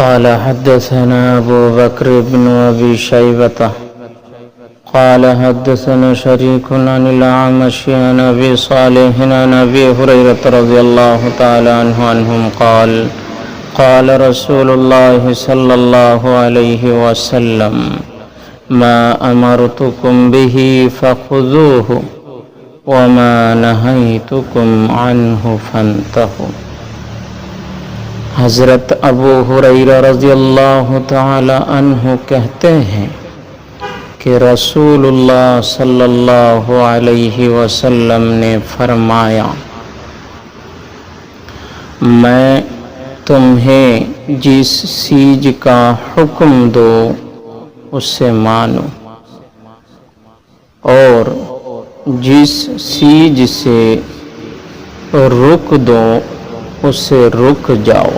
قال حدثنا أبو بكر بن أبي شيبة قال حدثنا شريك عن الأعمش عن أبي صالح عن أبي هريرة رضي الله تعالى عنهم قال قال رسول الله صلى الله عليه وسلم ما أمرتكم به فخذوه وما नहैतुकुम अन्हु फंतहु। हज़रत अबू हुरैरा रज़ियल्लाहु ताला अन्हु कहते हैं कि रसूलुल्लाह सल्लल्लाहु अलैहि वसल्लम ने फरमाया, मैं तुम्हें जिस चीज़ का हुक्म दो उसे मानो और जिस चीज से रुक दो उसे रुक जाओ।